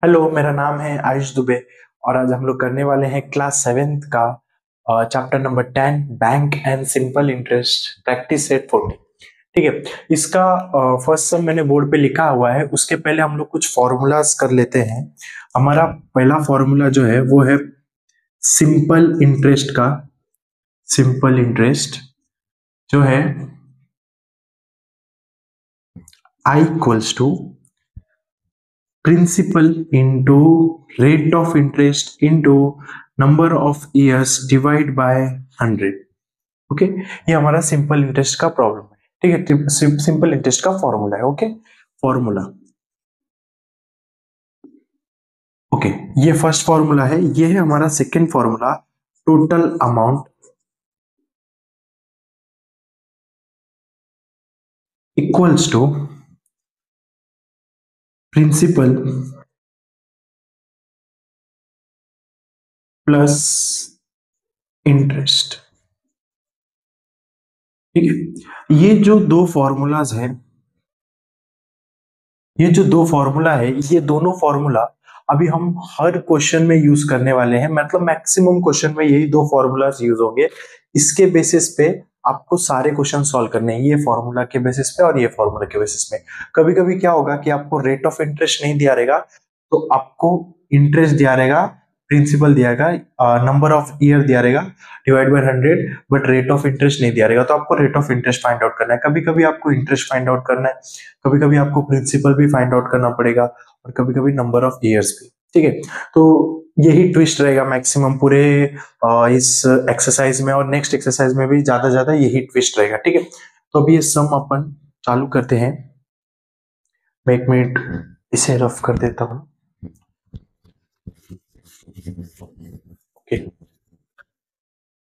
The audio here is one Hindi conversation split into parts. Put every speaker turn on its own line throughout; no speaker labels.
हेलो, मेरा नाम है आयुष दुबे और आज हम लोग करने वाले हैं क्लास सेवेंथ का chapter number 10 bank and simple interest practice set 40। ठीक है। इसका फर्स्ट सम मैंने बोर्ड पे लिखा हुआ है। उसके पहले हम लोग कुछ फॉर्मूलाज कर लेते हैं। हमारा पहला फॉर्मूला जो है वो है सिंपल इंटरेस्ट का। सिंपल इंटरेस्ट जो है I equals to principal into rate of interest into number of years divide by 100। Okay, ये हमारा सिंपल इंटरेस्ट का प्रॉब्लम है। ठीक है, सिंपल इंटरेस्ट का फॉर्मूला है। Okay, formula. ओके, ये फर्स्ट फॉर्मूला है। ये है हमारा second formula, total amount equals to principal plus interest. ठीक है, ये जो दो फॉर्मूलाज हैं, ये जो दो फॉर्मूला है, ये दोनों फॉर्मूला अभी हम हर क्वेश्चन में यूज करने वाले हैं। मतलब मैक्सिमम क्वेश्चन में यही दो फॉर्मूलाज यूज होंगे। इसके बेसिस पे आपको सारे क्वेश्चन सॉल्व करने हैं, ये फॉर्मूला के बेसिस पे और ये फॉर्मूला के बेसिस पे। कभी कभी क्या होगा कि आपको रेट ऑफ इंटरेस्ट नहीं दिया रहेगा, तो आपको इंटरेस्ट दिया रहेगा, प्रिंसिपल दिया रहेगा, नंबर ऑफ ईयर दिया रहेगा divide by 100, but rate of interest नहीं दिया रहेगा। तो आपको rate of interest find out करना है। कभी कभी आपको इंटरेस्ट फाइंड आउट करना है, कभी कभी आपको प्रिंसिपल भी फाइंड आउट करना पड़ेगा, और कभी कभी नंबर ऑफ ईयर्स भी। ठीक है, तो यही ट्विस्ट रहेगा मैक्सिमम पूरे इस एक्सरसाइज में, और नेक्स्ट एक्सरसाइज में भी ज्यादा ज्यादा यही ट्विस्ट रहेगा। ठीक है, तो अभी ये सम अपन चालू करते हैं। मैं एक मिनट इसे रफ कर देता हूं। ओके,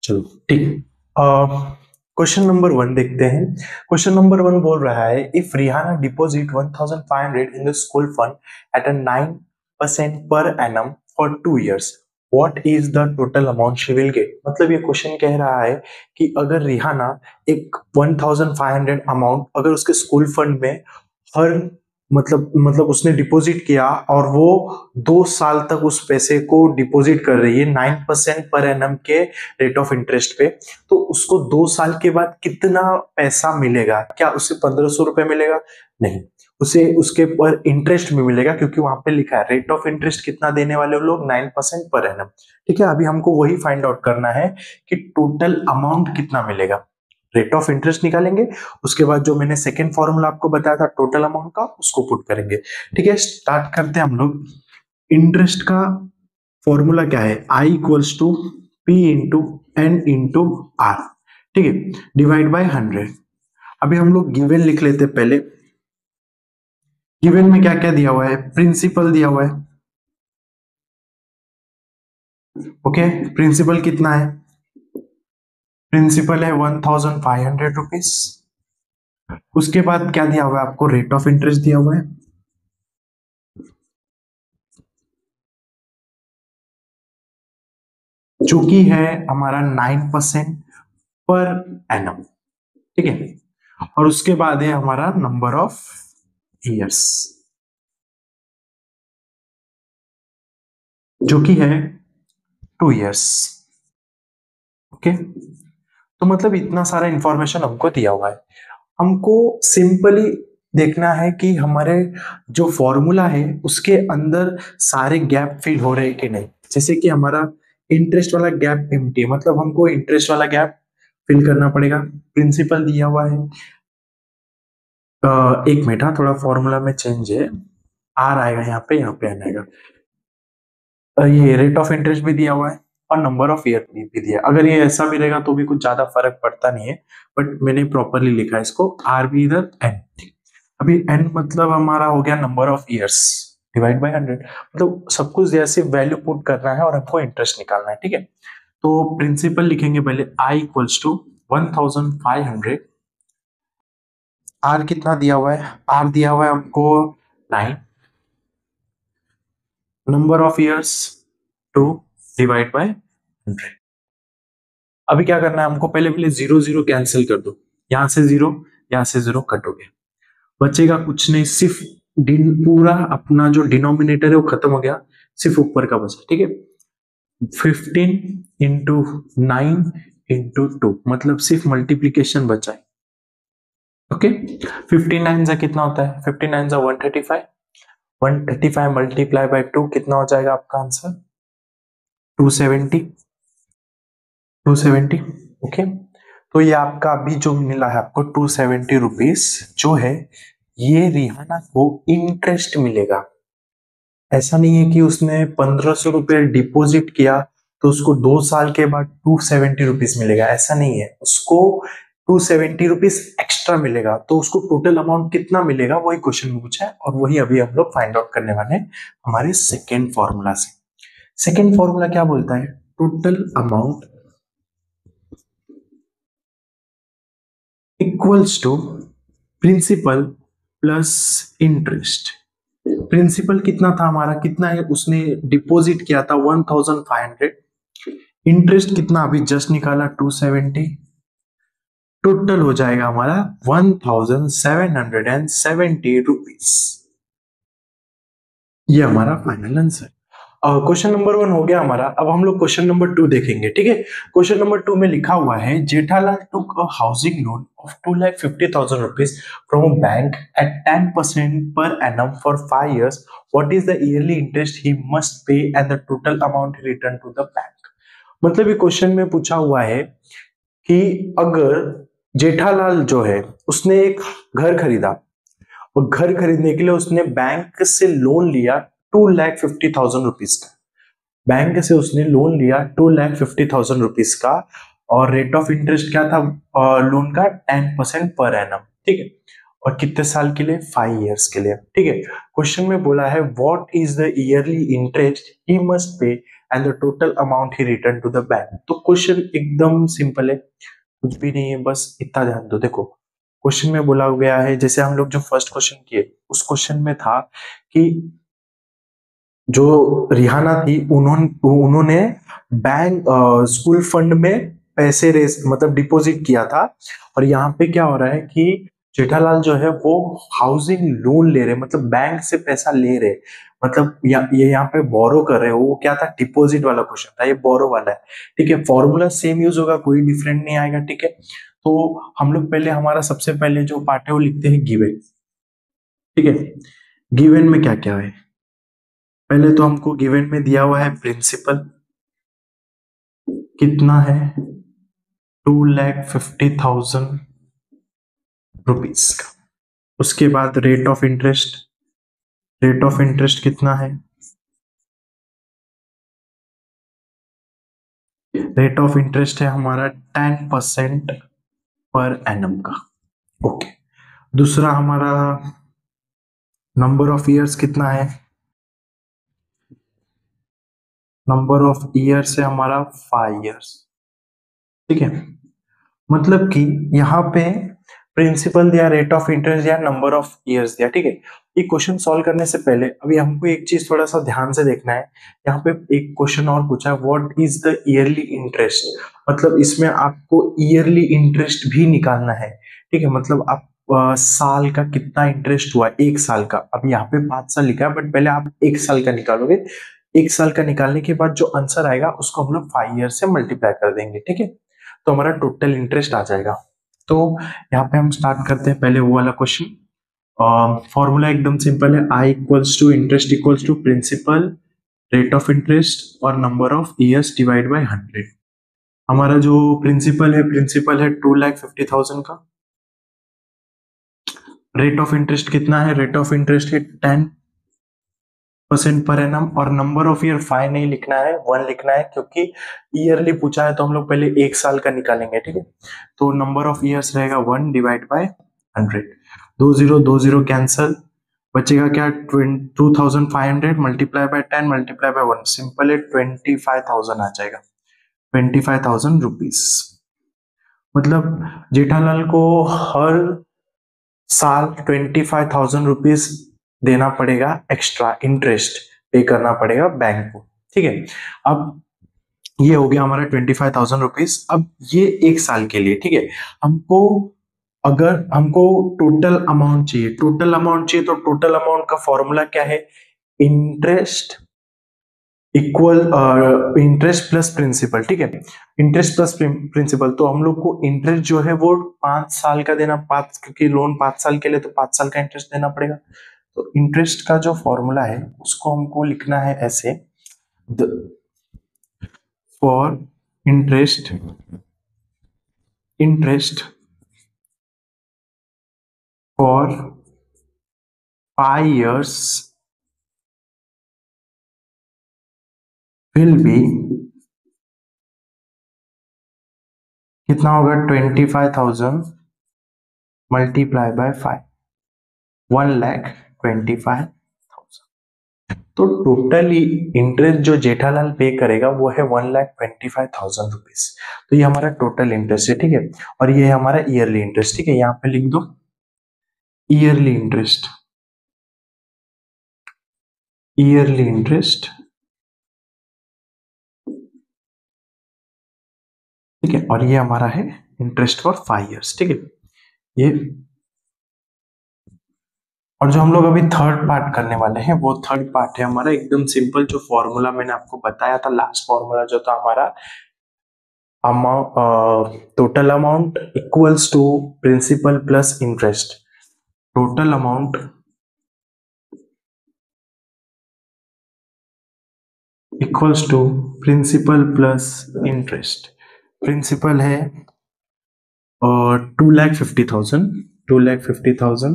चलो ठीक। क्वेश्चन नंबर 1 देखते हैं। क्वेश्चन नंबर 1 बोल रहा है, if Rihana deposit 1500 in the school fund at a 9% per annum for 2 years, what is the total amount she will get. मतलब ये क्वेश्चन कह रहा है कि अगर रिहाना एक 1500 अमाउंट अगर उसके स्कूल फंड में हर मतलब उसने डिपॉजिट किया, और वो 2 साल तक उस पैसे को डिपॉजिट कर रही है 9% पर एनम के रेट ऑफ इंटरेस्ट पे, तो उसको 2 साल के बाद कितना पैसा मिलेगा। क्या उसे 1500 रुपए मिलेगा? नहीं, उसे उसके पर इंटरेस्ट में मिलेगा, क्योंकि वहां पे लिखा है रेट ऑफ इंटरेस्ट कितना देने वाले लोग, 9% पर एनम। ठीक है, अभी हमको वही फाइंड आउट करना है कि टोटल अमाउंट कितना मिलेगा। रेट ऑफ इंटरेस्ट निकालेंगे, उसके बाद जो मैंने सेकेंड फॉर्मूला आपको बताया था टोटल अमाउंट का, उसको पुट करेंगे। ठीक है, स्टार्ट करते हैं हम लोग। इंटरेस्ट का फॉर्मूला क्या है? I equals to P into N into R. ठीक है, डिवाइड बाय 100। अभी हम लोग गिवन लिख लेते हैं पहले। गिवन में क्या क्या दिया हुआ है? प्रिंसिपल दिया हुआ है। ओके, प्रिंसिपल कितना है? प्रिंसिपल है 1500 रुपीज। उसके बाद क्या दिया हुआ है आपको? रेट ऑफ इंटरेस्ट दिया हुआ है, जो कि है हमारा 9% पर एनम। ठीक है, और उसके बाद है हमारा नंबर ऑफ ईयर्स, जो कि है 2 years। ओके, तो मतलब इतना सारा इंफॉर्मेशन हमको दिया हुआ है। हमको सिंपली देखना है कि हमारे जो फॉर्मूला है उसके अंदर सारे गैप फिल हो रहे हैं कि नहीं। जैसे कि हमारा इंटरेस्ट वाला गैप एम्प्टी है, मतलब हमको इंटरेस्ट वाला गैप फिल करना पड़ेगा। प्रिंसिपल दिया हुआ है, एक मिनट, हाँ, थोड़ा फॉर्मूला में चेंज है। आर आएगा यहाँ पे आना आएगा। ये रेट ऑफ इंटरेस्ट भी दिया हुआ है और नंबर ऑफ ईयर भी दिया है। अगर ये ऐसा भी रहेगा तो भी कुछ ज्यादा फर्क पड़ता नहीं है, बट मैंने प्रॉपरली लिखा है इसको। आर भी इधर एन। अभी एन मतलब हमारा हो गया number of years divide by 100। मतलब सब कुछ जैसे वैल्यू पुट करना है और हमको इंटरेस्ट निकालना है। ठीक है, तो प्रिंसिपल लिखेंगे पहले, आई इक्वल्स टू 1500। आर कितना दिया हुआ है? आर दिया हुआ है हमको 9। Number of years 2 divide by 100। अभी क्या करना है हमको? पहले पहले जीरो जीरो कैंसिल कर दो। यहां से जीरो, यहां से जीरो कट हो गया, बचेगा कुछ नहीं, सिर्फ पूरा अपना जो डिनोमिनेटर है वो खत्म हो गया, सिर्फ ऊपर का बचा, ठीक है। 15 इंटू 9 इंटू 2, मतलब सिर्फ मल्टीप्लीकेशन बचा है। ओके, 59 से कितना होता है, 59 से 135, 135 मल्टीप्लाई बाय 2 कितना हो जाएगा आपका आंसर, 270, 270। ओके, तो ये आपका अभी जो मिला है आपको 270 रुपीज जो है, ये रिहाना को इंटरेस्ट मिलेगा। ऐसा नहीं है कि उसने 1500 रुपये डिपॉजिट किया तो उसको 2 साल के बाद 270 रुपीज मिलेगा, ऐसा नहीं है। उसको 270 रुपीज एक्स्ट्रा मिलेगा, तो उसको टोटल अमाउंट कितना मिलेगा वही क्वेश्चन में पूछा है, और वही अभी हम लोग फाइंड आउट करने वाले हैं हमारे सेकेंड फॉर्मूला से। सेकेंड फॉर्मूला क्या बोलता है, total amount equals to principal plus interest. Principal कितना था हमारा, कितना है उसने डिपॉजिट किया था 1500, इंटरेस्ट कितना अभी जस्ट निकाला 270, टोटल हो जाएगा हमारा 1770 रुपीज। ये हमारा फाइनल आंसर। क्वेश्चन नंबर 1 हो गया हमारा। अब हम लोग क्वेश्चन नंबर 2 देखेंगे, ठीक है। क्वेश्चन नंबर 2 में लिखा हुआ है, Jethalal took a housing loan of 2,50,000 rupees from a bank at 10% per annum for 5 years. What is the yearly interest he must pay and the total amount return to the bank. मतलब ये क्वेश्चन में पूछा हुआ है कि अगर जेठालाल जो है उसने एक घर खरीदा, और घर खरीदने के लिए उसने बैंक से लोन लिया 2,50,000 रुपीज का। बैंक से उसने लोन लिया 2,50,000 रुपीज का, और रेट ऑफ इंटरेस्ट क्या था लोन का, 10% पर एनम, ठीक है। और कितने साल के लिए, 5 years के लिए, ठीक है। क्वेश्चन में बोला है what is the yearly interest he must pay and the total amount he return to the bank. तो क्वेश्चन एकदम सिंपल है, कुछ भी नहीं है, बस इतना ध्यान दो। देखो क्वेश्चन में बोला गया है, जैसे हम लोग जो फर्स्ट क्वेश्चन किए उस क्वेश्चन में था कि जो रिहाना थी उन्होंने बैंक स्कूल फंड में पैसे रेस मतलब डिपॉजिट किया था, और यहाँ पे क्या हो रहा है कि जेठालाल जो है वो हाउसिंग लोन ले रहे, मतलब बैंक से पैसा ले रहे, मतलब ये यहाँ पे बोरो कर रहे हो। वो क्या था, डिपॉजिट वाला क्वेश्चन था, ये बोरो वाला है, ठीक है। फॉर्मूला सेम यूज होगा, कोई डिफरेंट नहीं आएगा, ठीक है। तो हम लोग पहले हमारा सबसे पहले जो पार्ट है वो लिखते हैं गिवन, ठीक है। गिवन में क्या क्या है, पहले तो हमको गिवन में दिया हुआ है प्रिंसिपल कितना है, 2,50,000 रुपीज का। उसके बाद rate of interest, rate of interest कितना है, रेट ऑफ इंटरेस्ट है हमारा 10% पर एनम का। ओके, दूसरा हमारा नंबर ऑफ ईयर्स कितना है, नंबर ऑफ ईयर्स है हमारा 5 years, ठीक है। मतलब कि यहाँ पे प्रिंसिपल दिया, रेट ऑफ इंटरेस्ट दिया, नंबर ऑफ ईयर्स दिया, ठीक है। ये क्वेश्चन सॉल्व करने से पहले अभी हमको एक चीज थोड़ा सा ध्यान से देखना है। यहाँ पे एक क्वेश्चन और पूछा है, what is the yearly interest, मतलब इसमें आपको ईयरली इंटरेस्ट भी निकालना है, ठीक है। मतलब आप साल का कितना इंटरेस्ट हुआ, 1 साल का। अब यहाँ पे 5 साल लिखा है, बट पहले आप 1 साल का निकालोगे। 1 साल का निकालने के बाद जो आंसर आएगा उसको हम लोग 5 years से मल्टीप्लाई कर देंगे, ठीक है। तो हमारा टोटल इंटरेस्ट आ जाएगा। तो यहाँ पे हम स्टार्ट करते हैं पहले वो वाला क्वेश्चन। फॉर्मूला एकदम सिंपल है, I equals to interest equals to principal rate of interest और number of years divide by 100। हमारा जो प्रिंसिपल है 2,50,000 का। रेट ऑफ इंटरेस्ट कितना है, रेट ऑफ इंटरेस्ट है 10% पर एनम, और नंबर ऑफ ईयर 5 नहीं लिखना है, 1 लिखना है, क्योंकि ईयरली पूछा है तो हम लोग पहले 1 साल का निकालेंगे, ठीक है। तो नंबर ऑफ ईयर्स रहेगा 1 डिवाइड बाय 100, 2 0 कैंसल, बचेगा क्या, 2,500 multiply by 10 multiply by 1, simple है, 25,000 आ जाएगा, 25,000 रुपीज। मतलब जेठालाल को हर साल 25,000 रुपीज देना पड़ेगा, एक्स्ट्रा इंटरेस्ट पे करना पड़ेगा बैंक को, ठीक है। अब ये हो गया हमारा 25,000 रुपीज। अब ये 1 साल के लिए, ठीक है। हमको अगर हमको टोटल अमाउंट चाहिए, तो टोटल अमाउंट का फॉर्मूला क्या है? Interest equal interest plus principal, ठीक है। इंटरेस्ट प्लस प्रिंसिपल, तो हम लोग को इंटरेस्ट जो है वो 5 साल का देना, क्योंकि लोन 5 साल के लिए, तो 5 साल का इंटरेस्ट देना पड़ेगा। तो इंटरेस्ट का जो फॉर्मूला है उसको हमको लिखना है ऐसे, for interest for 5 years will be, कितना होगा? 25,000 मल्टीप्लाई बाय 5, 1,25,000। तो टोटली इंटरेस्ट जो जेठालाल पे करेगा वो है 1,25,000 रुपीज। तो ये हमारा टोटल इंटरेस्ट है, ठीक है। और ये है हमारा ईयरली इंटरेस्ट, ठीक है। यहाँ पे लिख दो ईयरली इंटरेस्ट, ईयरली इंटरेस्ट, ठीक है। और ये हमारा है इंटरेस्ट फॉर 5 years, ठीक है। ये, और जो हम लोग अभी थर्ड पार्ट करने वाले हैं वो थर्ड पार्ट है हमारा एकदम सिंपल। जो फॉर्मूला मैंने आपको बताया था, लास्ट फॉर्मूला जो था हमारा, amount total amount equals to principal plus interest. Total amount equals to principal plus interest. Principal है 2,50,000, 2,50,000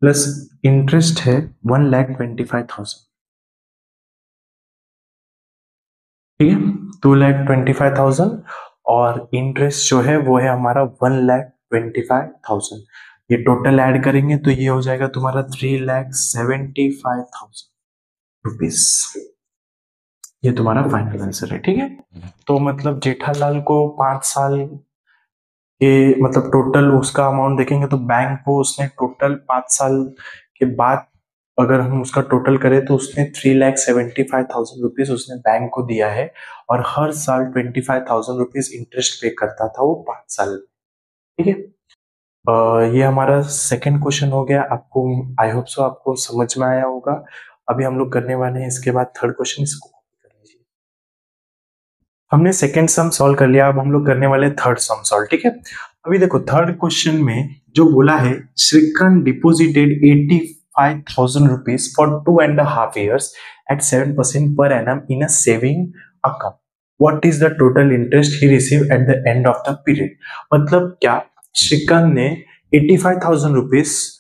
प्लस इंटरेस्ट है 1,25,000, ठीक है। 2,25,000 और इंटरेस्ट जो है वो है हमारा 1,25,000। ये टोटल ऐड करेंगे तो ये हो जाएगा तुम्हारा 3,75,000 रुपीज। ये तुम्हारा फाइनल आंसर है, ठीक है। तो मतलब जेठालाल को 5 साल के, मतलब टोटल उसका अमाउंट देखेंगे तो बैंक को उसने टोटल 5 साल के बाद अगर हम उसका टोटल करें तो उसने 3,75,000 रुपीज उसने बैंक को दिया है, और हर साल 25,000 रुपीज इंटरेस्ट पे करता था वो 5 साल, ठीक है। ये हमारा सेकंड क्वेश्चन हो गया। आपको, आई होप सो आपको समझ में आया होगा। अभी हम लोग करने वाले हैं इसके बाद थर्ड क्वेश्चन, इसको कर लीजिए। हमने सेकंड सम सॉल्व कर लिया, अब हम लोग करने वाले थर्ड सम सॉल्व, ठीक है। अभी देखो थर्ड क्वेश्चन में जो बोला है, Shrikant deposited 85,000 rupees for 2.5 years at 7% per annum in a saving account. What is the total interest he received at the end of the period? मतलब क्या, श्रीकांत ने 85,000 रुपीज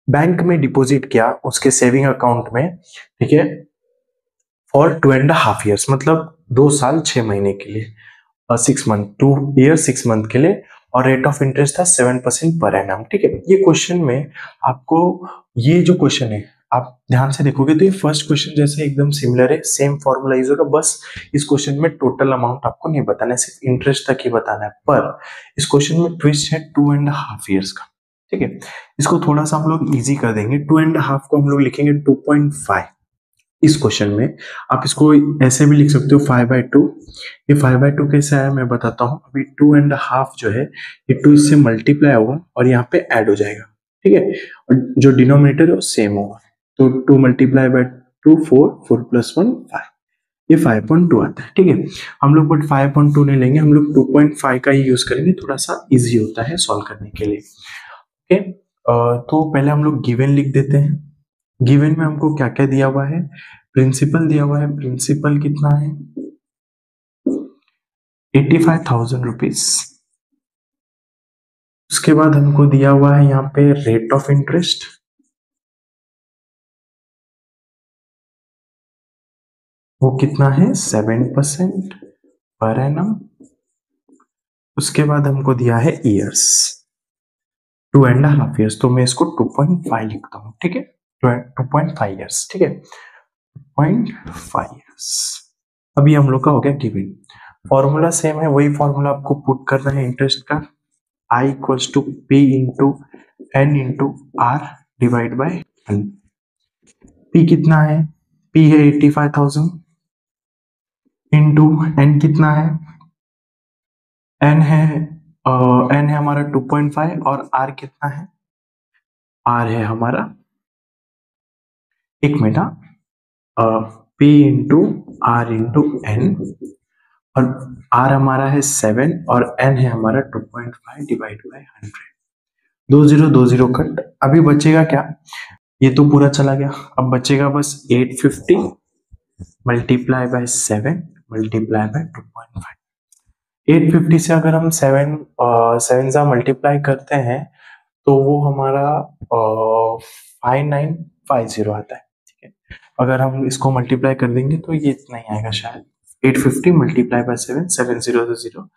बैंक में डिपॉजिट किया उसके सेविंग अकाउंट में, ठीक है, फॉर 2.5 years, मतलब 2 साल 6 महीने के लिए, 6 मंथ, 2 year 6 month के लिए, और रेट ऑफ इंटरेस्ट था 7% पर एनम, ठीक है। ये क्वेश्चन में आपको, ये जो क्वेश्चन है आप ध्यान से देखोगे तो ये फर्स्ट क्वेश्चन जैसे एकदम सिमिलर है, सेम फॉर्मूला यूज होगा, बस इस क्वेश्चन में टोटल अमाउंट आपको नहीं बताना है, सिर्फ इंटरेस्ट तक ही बताना है। पर इस क्वेश्चन में ट्विस्ट है 2.5 years का, ठीक है। इसको थोड़ा सा हम लोग इजी कर देंगे, 2.5 को हम लोग लिखेंगे 2.5। इस क्वेश्चन में आप इसको ऐसे भी लिख सकते हो 5/2। ये 5/2 कैसे आया मैं बताता हूँ। अभी 2.5 जो है ये 2 इससे मल्टीप्लाई होगा और यहाँ पे ऐड हो जाएगा, ठीक है। और जो डिनोमिनेटर है वो सेम होगा, तो 2 मल्टीप्लाई बाय 2 4, 4 + 1 5, ये 5.2 आता है, ठीक है। हम लोग बट 5.2 नहीं लेंगे, हम लोग 2.5 का ही यूज करेंगे, थोड़ा सा इजी होता है सॉल्व करने के लिए, ओके। तो पहले हम लोग गिवन लिख देते हैं। गिवन में हमको क्या क्या दिया हुआ है, प्रिंसिपल दिया हुआ है, प्रिंसिपल कितना है 85,000 रुपीज। उसके बाद हमको दिया हुआ है यहाँ पे रेट ऑफ इंटरेस्ट, वो कितना है 7% पर एनम। उसके बाद हमको दिया है ईयर्स, 2.5 years, तो मैं इसको 2.5 लिखता हूँ, ठीक है। 2.5 years, ठीक है, 2.5 years। अभी हम लोग का हो गया गिवन। फॉर्मूला सेम है, वही फॉर्मूला आपको पुट करना है इंटरेस्ट का, I equals to P into N into R divide by N। P कितना है, P है 85,000 इंटू N कितना है, N है एन है हमारा 2.5 और आर कितना है, आर है हमारा, एक मिनट, P into R into N, और आर हमारा है 7 और एन है हमारा 2.5 डिवाइड बाई 100। 2 0 कट, अभी बचेगा क्या, ये तो पूरा चला गया, अब बचेगा बस 850 मल्टीप्लाई बाय 7 मल्टीप्लाई बाय 2.5। 850 से अगर हम 7 से मल्टीप्लाई करते हैं तो वो हमारा 5950 आता है, ठीक है। अगर हम इसको मल्टीप्लाई कर देंगे तो ये इतना ही आएगा शायद, 850 मल्टीप्लाई बाय 7, 7 0 0,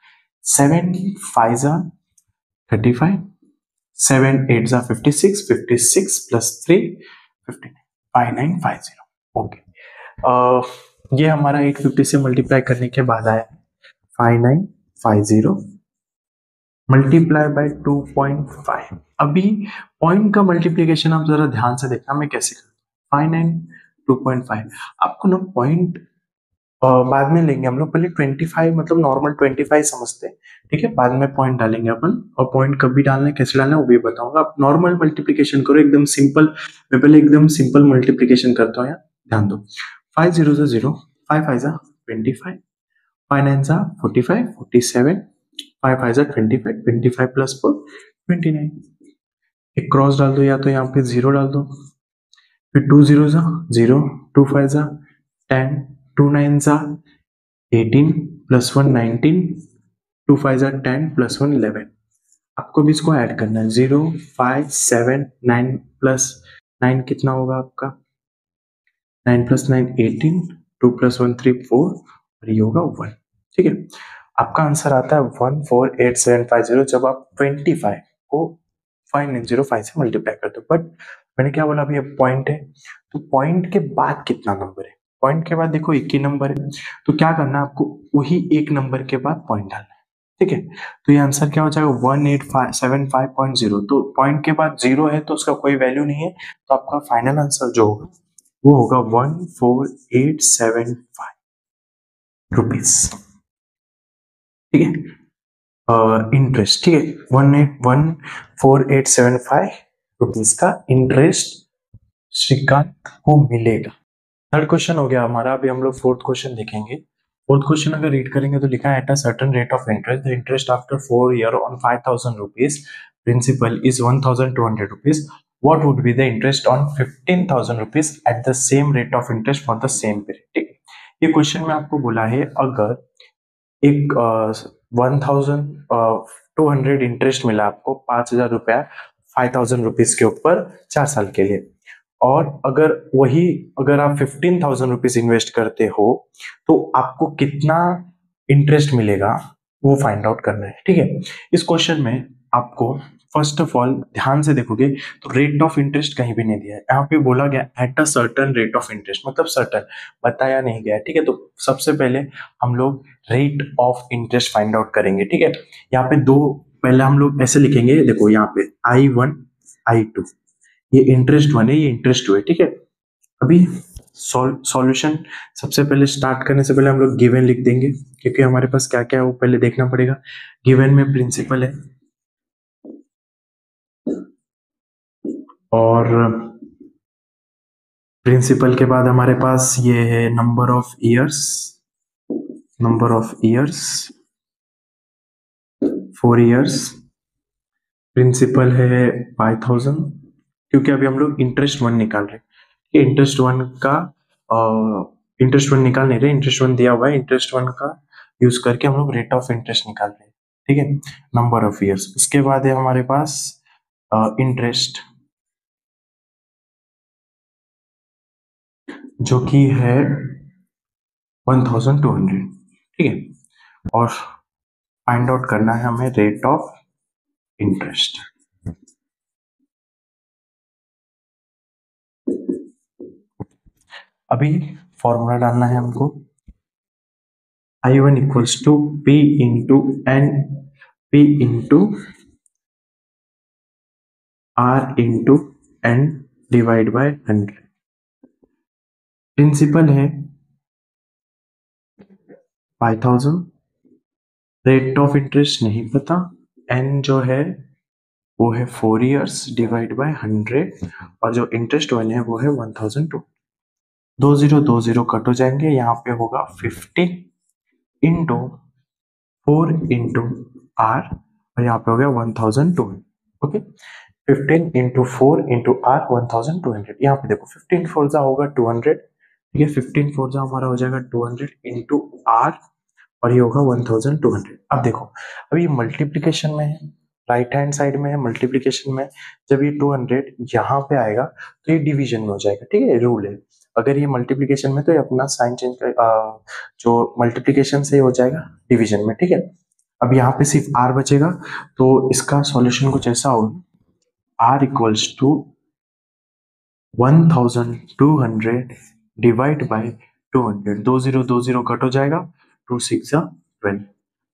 7 5 जा 35, 7 8 जा 56, 56 प्लस 3 59, 5950। ओके, ये हमारा 850 से मल्टीप्लाई करने के बाद आया 5950 मल्टीप्लाई बाय 2.5। अभी पॉइंट का मल्टीप्लीकेशन आप जरा ध्यान से देखना मैं कैसे करता हूँ। 59 2.5, आपको ना पॉइंट बाद में लेंगे हम लोग, पहले 25 मतलब नॉर्मल 25 समझते हैं, ठीक है, बाद में पॉइंट डालेंगे अपन, और पॉइंट कभी डालना है कैसे डालना है वो भी बताऊंगा। आप नॉर्मल मल्टीप्लीकेशन करो एकदम सिंपल, मैं पहले एकदम सिंपल मल्टीप्लीकेशन करता हूँ, यहाँ ध्यान दो। 5 0 से 0, 5 5 जा 25, 5 9 जा 45, 47, 5 5 जा 25, 25 प्लस 4 29। एक क्रॉस डाल दो, या तो यहाँ पे 0 डाल दो, फिर 2 0 जा 0, 2 5 जा 10, 2 9 जा 18 प्लस 1 19, 2 5 जा 10 प्लस 1 11। आपको भी इसको ऐड करना है, 0 5 7 9 प्लस 9 कितना होगा आपका, 9 प्लस 9 18, 2 प्लस 1 3 4, और ये होगा 1, ठीक है। आपका आंसर आता है 148750 जब आप 25 को 5905 से मल्टीप्लाई करते हो। बट मैंने क्या बोला, अभी पॉइंट है, तो पॉइंट के बाद कितना नंबर है, पॉइंट के बाद देखो एक ही नंबर है, तो क्या करना है आपको, वही एक नंबर के बाद पॉइंट डालना है, ठीक है। तो ये आंसर क्या हो जाएगा 1875.0, तो पॉइंट के बाद 0 है तो उसका कोई वैल्यू नहीं है, तो आपका फाइनल आंसर जो होगा वो होगा 14875 रुपीज, ठीक है। इंटरेस्ट, ठीक है, 14875 रुपीज का इंटरेस्ट श्रीकांत को मिलेगा। थर्ड क्वेश्चन हो गया हमारा, अभी हम लोग फोर्थ क्वेश्चन देखेंगे। फोर्थ क्वेश्चन अगर रीड करेंगे तो लिखा है at a certain rate of interest the interest after 4 year on 5000 rupees principal is 1200 rupees, what would be the interest on 15,000 rupees at the same rate of interest for the same period, ठीक है। ये क्वेश्चन में आपको बोला है अगर एक 1200 इंटरेस्ट मिला आपको 5,000 रुपया 5,000 रुपीज के ऊपर 4 साल के लिए, और अगर आप 15,000 रुपीज इन्वेस्ट करते हो तो आपको कितना इंटरेस्ट मिलेगा वो फाइंड आउट करना है, ठीक है। इस क्वेश्चन में आपको फर्स्ट ऑफ ऑल ध्यान से देखोगे तो रेट ऑफ इंटरेस्ट कहीं भी नहीं दिया है, यहाँ पे बोला गया eight a certain rate of interest, मतलब सर्टेन बताया नहीं गया, ठीक है। तो सबसे पहले हम लोग rate of interest find out करेंगे, ठीक है। यहाँ पे दो, पहले हम लोग ऐसे लिखेंगे, देखो यहाँ पे I1 I2, ये इंटरेस्ट 1 है, ये इंटरेस्ट 2 है, ठीक है। अभी सॉल्यूशन सबसे पहले स्टार्ट करने से पहले हम लोग गिवन लिख देंगे, क्योंकि हमारे पास क्या क्या है वो पहले देखना पड़ेगा। गिवन में प्रिंसिपल है, और प्रिंसिपल के बाद हमारे पास ये है number of years 4 years, principal है 5,000, क्योंकि अभी हम लोग इंटरेस्ट 1 निकाल रहे हैं, इंटरेस्ट 1 का इंटरेस्ट 1 निकाल नहीं रहे, इंटरेस्ट 1 दिया हुआ है, इंटरेस्ट 1 का यूज करके हम लोग रेट ऑफ इंटरेस्ट निकाल रहे हैं, ठीक है। नंबर ऑफ इयर्स, उसके बाद है हमारे पास इंटरेस्ट जो कि है 1200, ठीक है, और फाइंड आउट करना है हमें रेट ऑफ इंटरेस्ट। अभी फॉर्मूला डालना है हमको, I1 equals to P into N, P into R into N divide by 100। Principal है 5,000, रेट ऑफ इंटरेस्ट नहीं पता, एन जो है वो है 4 ईयर्स डिवाइड बाय 100 और जो इंटरेस्ट वन है वो है 1002। 20 कट हो जाएंगे, यहाँ पे होगा 50 इंटू 4 इंटू आर और यहाँ पे हो गया 1200। Okay, 15 into 4 into R 1200। यहाँ पे देखो 15 फोर होगा 200, ठीक है, 15 फोर हमारा हो जाएगा 200 इंटू आर और ये होगा 1200। अब देखो, अब ये मल्टीप्लीकेशन में है, राइट हैंड साइड में है मल्टीप्लीकेशन में, जब ये 200 यहाँ पे आएगा तो ये डिवीजन में हो जाएगा, ठीक है, रूल है। अगर ये मल्टीप्लीकेशन में तो ये अपना साइन चेंज कर जो मल्टीप्लीकेशन से हो जाएगा डिवीजन में, ठीक है। अब यहाँ पे सिर्फ आर बचेगा, तो इसका सॉल्यूशन कुछ ऐसा होगा, R equals to 1200 divide by 200। 20 cut हो जाएगा, 2 6 12।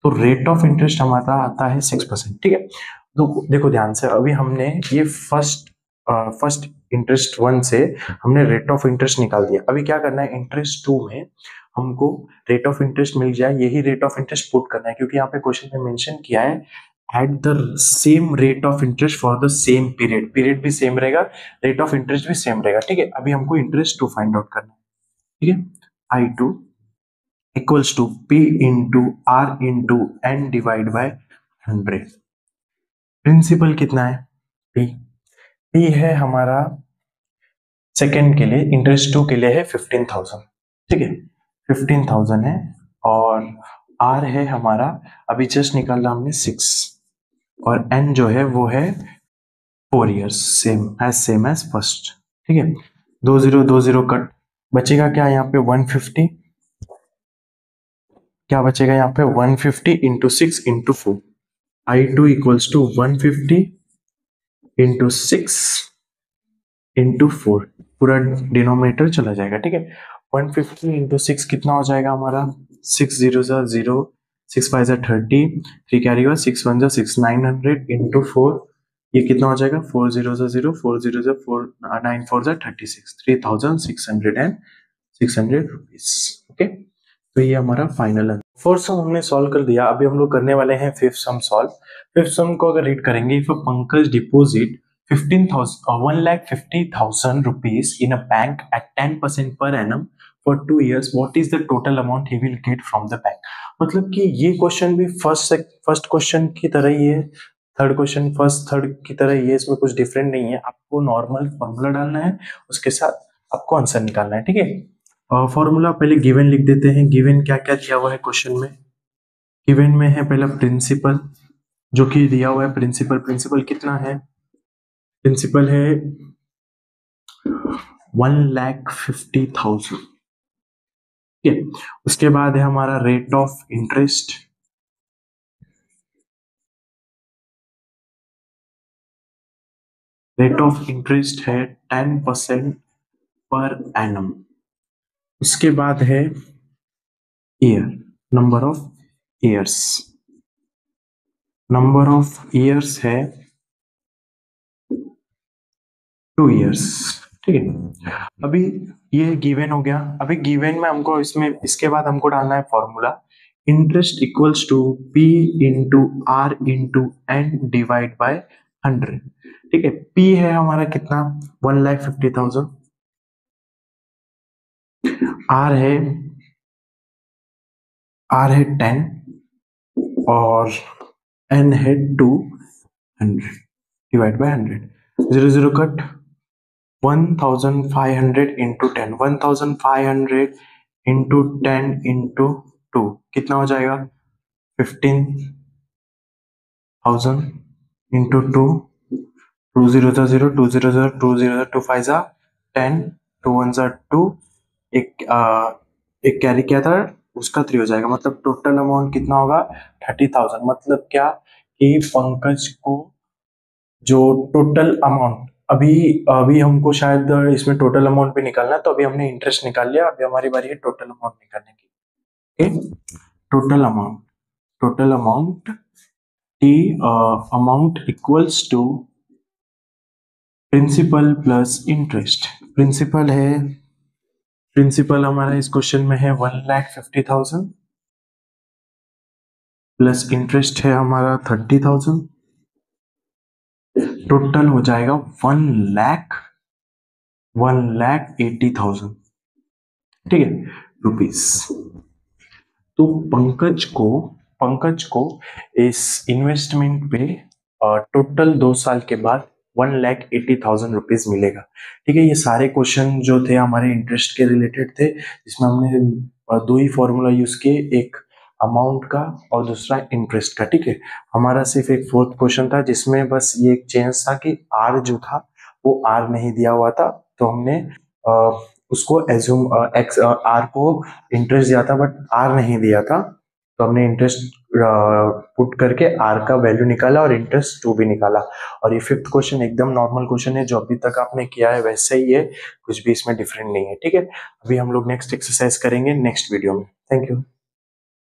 तो रेट ऑफ इंटरेस्ट हमारा आता है 6%, ठीक है। तो देखो ध्यान से, अभी हमने ये फर्स्ट इंटरेस्ट वन से हमने रेट ऑफ इंटरेस्ट निकाल दिया। अभी क्या करना है, इंटरेस्ट टू में हमको रेट ऑफ इंटरेस्ट मिल जाए, यही रेट ऑफ इंटरेस्ट पुट करना है, क्योंकि यहाँ पे क्वेश्चन में मेंशन किया है eight the same rate of interest for the same period. Period भी सेम रहेगा, रेट ऑफ इंटरेस्ट भी सेम रहेगा, ठीक है। अभी हमको इंटरेस्ट टू फाइंड आउट करना है, ठीक है। I2 equals to P into R into N divide by 100। Principal कितना है, P है हमारा सेकेंड के लिए, इंटरेस्ट टू के लिए है 15,000, ठीक है, 15,000 है। और R है हमारा अभी जस्ट निकाला हमने 6 और N जो है वो है 4 ईयर्स, सेम एज फर्स्ट, ठीक है। 20 कट बचेगा क्या यहाँ पे 150, क्या बचेगा यहाँ पे 150 into 6 into 4। I2 equals to 150 into 6 into 4, पूरा डिनोमिनेटर चला जाएगा, ठीक है। 150 इंटू 6 कितना हो जाएगा हमारा, 6 0 0, 6 5 30, 3 कैरी हुआ, 6 1 6, 900 इंटू 4, ये कितना हो जाएगा 4 0 0, 4 0 4, 9 4 36, 3600 रुपीज, ओके। तो ये हमारा फाइनल है। फोर्थ सम हमने सॉल्व कर दिया, अभी हम लोग करने वाले हैं फिफ्थ सम सॉल्व। फिफ्थ सम को अगर रीड करेंगे, if Pankaj deposit 1,50,000 rupees in a bank at 10% per annum for 2 years, what is the total amount he will get from the bank? मतलब कि ये क्वेश्चन भी फर्स्ट क्वेश्चन की तरह ही है, थर्ड क्वेश्चन फर्स्ट थर्ड की तरह ही है, इसमें कुछ डिफरेंट नहीं है। आपको नॉर्मल फॉर्मूला डालना है, उसके साथ आपको आंसर निकालना है, ठीक है। फॉर्मूला पहले गिवन लिख देते हैं। गिवन क्या क्या दिया हुआ है क्वेश्चन में, गिवन में है पहला प्रिंसिपल जो कि दिया हुआ है, प्रिंसिपल कितना है, प्रिंसिपल है 1,50,000, ठीक है। उसके बाद है हमारा rate of interest, rate of interest है 10% पर एनम। उसके बाद है year, number of years, number of years है 2 ईयर्स, ठीक है। अभी ये गिवन हो गया। अभी गिवन में हमको इसमें इसके बाद हमको डालना है formula, interest equals to P into R into N divide by 100, ठीक है। P है हमारा कितना 1,50,000, R है 10 और N है 200 divide by 100। 0 cut 1,500 into 10, 1,500 into 10 into 2 कितना हो जाएगा 15,000 इंटू 2, 2 0 0, 2 0 0, 2 0 2 5 10, 2 1 2, एक कैरी किया था उसका 3 हो जाएगा, मतलब टोटल अमाउंट कितना होगा 30,000। मतलब क्या कि पंकज को जो टोटल अमाउंट अभी अभी हमको शायद इसमें टोटल अमाउंट भी निकालना है, तो अभी हमने इंटरेस्ट निकाल लिया, अभी हमारी बारी है टोटल अमाउंट निकालने की। Total amount T amount equals to principal plus interest. Principal हमारा इस क्वेश्चन में है 1,50,000 प्लस इंटरेस्ट है हमारा 30,000, टोटल हो जाएगा 1,80,000, ठीक है, रुपीस। तो पंकज को इस इन्वेस्टमेंट पे टोटल 2 साल के बाद 1,80,000 रुपीज मिलेगा, ठीक है। ये सारे क्वेश्चन जो थे हमारे इंटरेस्ट के रिलेटेड थे, जिसमें हमने दो ही फॉर्मूला यूज किए, एक अमाउंट का और दूसरा इंटरेस्ट का, ठीक है। हमारा सिर्फ एक फोर्थ क्वेश्चन था जिसमें बस ये एक चेंज था कि आर जो था वो आर नहीं दिया हुआ था, तो हमने उसको एज्यूम एक्स आर को इंटरेस्ट दिया था बट आर नहीं दिया था, तो हमने इंटरेस्ट पुट करके आर का वैल्यू निकाला और इंटरेस्ट 2 भी निकाला। और ये फिफ्थ क्वेश्चन एकदम नॉर्मल क्वेश्चन है जो अभी तक आपने किया है वैसे ही है, कुछ भी इसमें डिफरेंट नहीं है, ठीक है। अभी हम लोग नेक्स्ट एक्सरसाइज करेंगे नेक्स्ट वीडियो में। Thank you.